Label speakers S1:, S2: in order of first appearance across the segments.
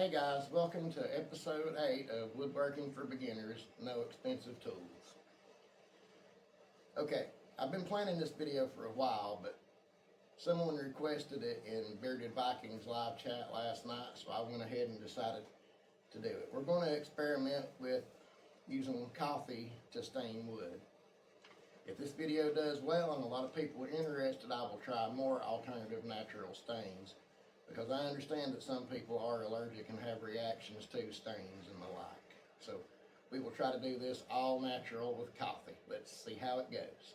S1: Hey guys, welcome to episode 8 of Woodworking for Beginners, No Expensive Tools. Okay, I've been planning this video for a while, but someone requested it in Bearded Vikings live chat last night, so I went ahead and decided to do it. We're going to experiment with using coffee to stain wood. If this video does well and a lot of people are interested, I will try more alternative natural stains, because I understand that some people are allergic and have reactions to stains and the like. So we will try to do this all natural with coffee. Let's see how it goes.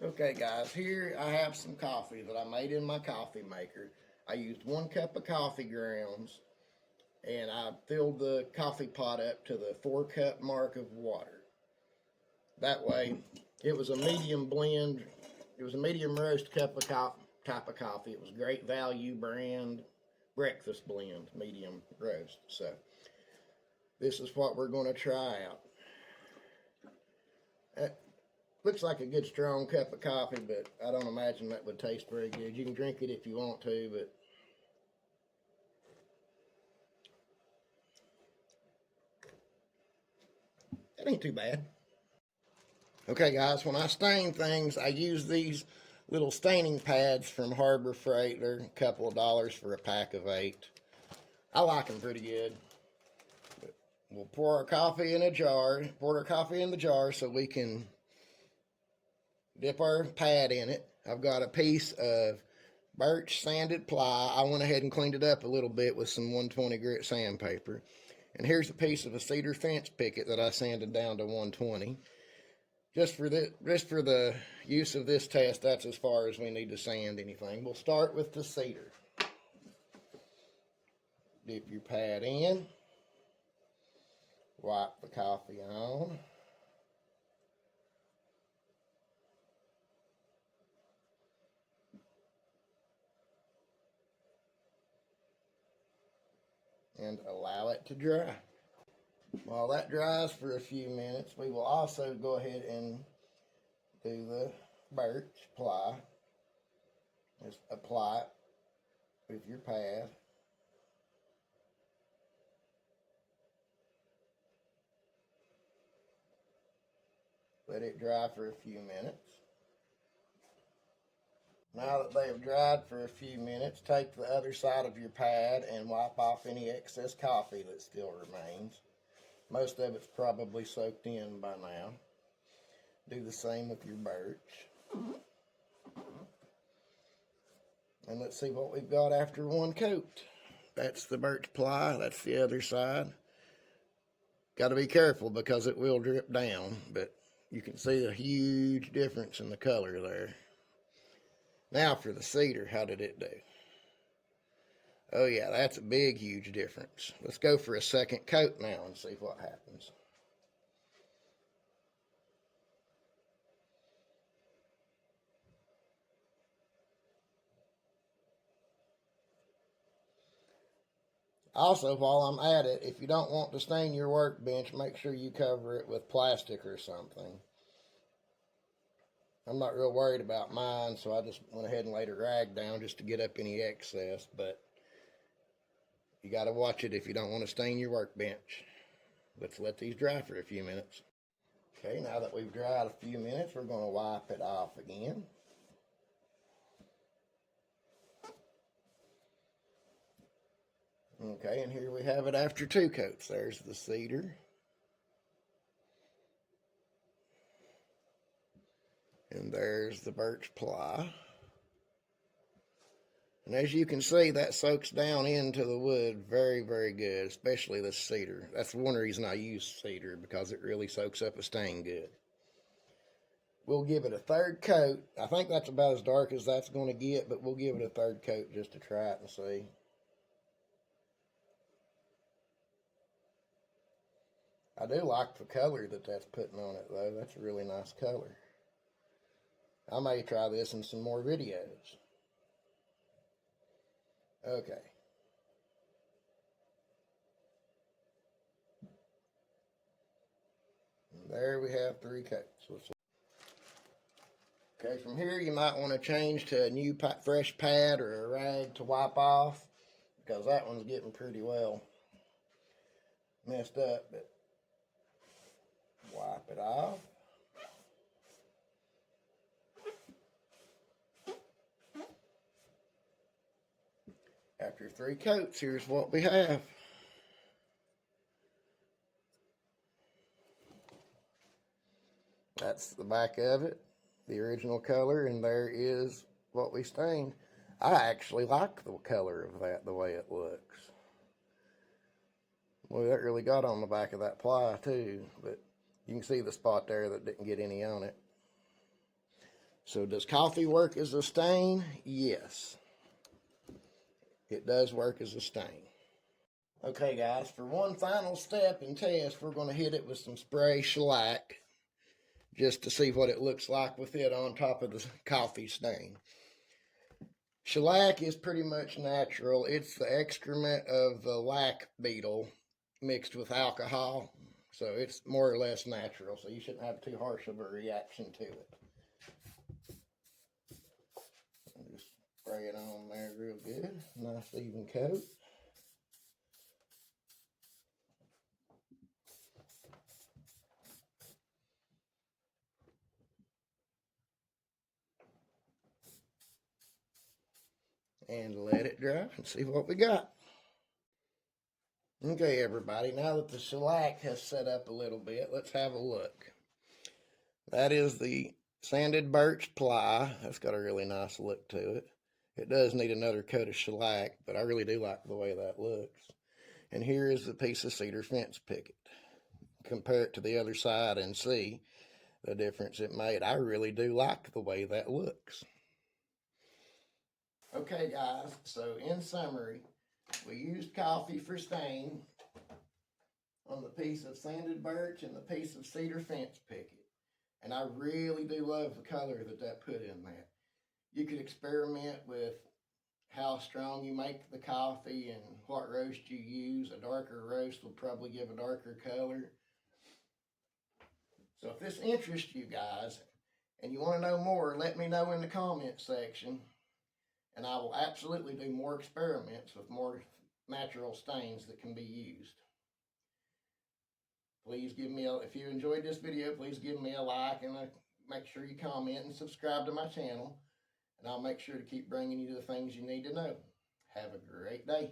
S1: Okay guys, here I have some coffee that I made in my coffee maker. I used 1 cup of coffee grounds and I filled the coffee pot up to the 4-cup mark of water. That way it was a medium blend. It was a medium roast type of coffee. It was Great Value brand breakfast blend, medium roast. So this is what we're going to try out. That looks like a good strong cup of coffee, but I don't imagine that would taste very good. You can drink it if you want to, but that ain't too bad. Okay guys, when I stain things, I use these little staining pads from Harbor Freight. They're a couple of dollars for a pack of 8. I like them pretty good. But we'll pour our coffee in a jar, pour our coffee in the jar so we can dip our pad in it. I've got a piece of birch sanded ply. I went ahead and cleaned it up a little bit with some 120 grit sandpaper. And here's a piece of a cedar fence picket that I sanded down to 120. Just for the use of this test, that's as far as we need to sand anything. We'll start with the cedar. Dip your pad in. Wipe the coffee on. And allow it to dry. While that dries for a few minutes, we will also go ahead and do the birch ply. Just apply it with your pad. Let it dry for a few minutes. Now that they have dried for a few minutes, take the other side of your pad and wipe off any excess coffee that still remains. Most of it's probably soaked in by now. Do the same with your birch. And let's see what we've got after 1 coat. That's the birch ply. That's the other side. Got to be careful because it will drip down, but you can see a huge difference in the color there. Now for the cedar, how did it do? Oh yeah, that's a big, huge difference. Let's go for a 2nd coat now and see what happens. Also, while I'm at it, if you don't want to stain your workbench, make sure you cover it with plastic or something. I'm not real worried about mine, so I just went ahead and laid a rag down just to get up any excess, but you got to watch it if you don't want to stain your workbench. Let's let these dry for a few minutes. Okay, now that we've dried a few minutes, we're going to wipe it off again. Okay, and here we have it after 2 coats. There's the cedar. And there's the birch ply. And as you can see, that soaks down into the wood very, very good, especially the cedar. That's one reason I use cedar, because it really soaks up a stain good. We'll give it a 3rd coat. I think that's about as dark as that's going to get, but we'll give it a 3rd coat just to try it and see. I do like the color that that's putting on it, though. That's a really nice color. I may try this in some more videos. Okay. And there we have 3 coats. Okay, from here you might want to change to a new fresh pad or a rag to wipe off. because that one's getting pretty well messed up, but wipe it off. After 3 coats, here's what we have. That's the back of it, the original color, and there is what we stained. I actually like the color of that, the way it looks. Well, that really got on the back of that ply too, but you can see the spot there that didn't get any on it. So does coffee work as a stain? Yes. It does work as a stain. Okay guys, for one final step and test, we're going to hit it with some spray shellac just to see what it looks like with it on top of the coffee stain. Shellac is pretty much natural. It's the excrement of the lac beetle mixed with alcohol. So it's more or less natural, so you shouldn't have too harsh of a reaction to it. Just spray it on there real good. Nice even coat. And let it dry and see what we got. Okay, everybody, now that the shellac has set up a little bit, let's have a look. That is the sanded birch ply. That's got a really nice look to it. It does need another coat of shellac, but I really do like the way that looks. And here is the piece of cedar fence picket. Compare it to the other side and see the difference it made. I really do like the way that looks. Okay guys, so in summary, we used coffee for stain on the piece of sanded birch and the piece of cedar fence picket. And I really do love the color that put in that. You could experiment with how strong you make the coffee and what roast you use. A darker roast will probably give a darker color. So if this interests you guys and you want to know more, let me know in the comment section. And I will absolutely do more experiments with more natural stains that can be used. Please give me if you enjoyed this video, please give me a like and make sure you comment and subscribe to my channel. And I'll make sure to keep bringing you the things you need to know. Have a great day.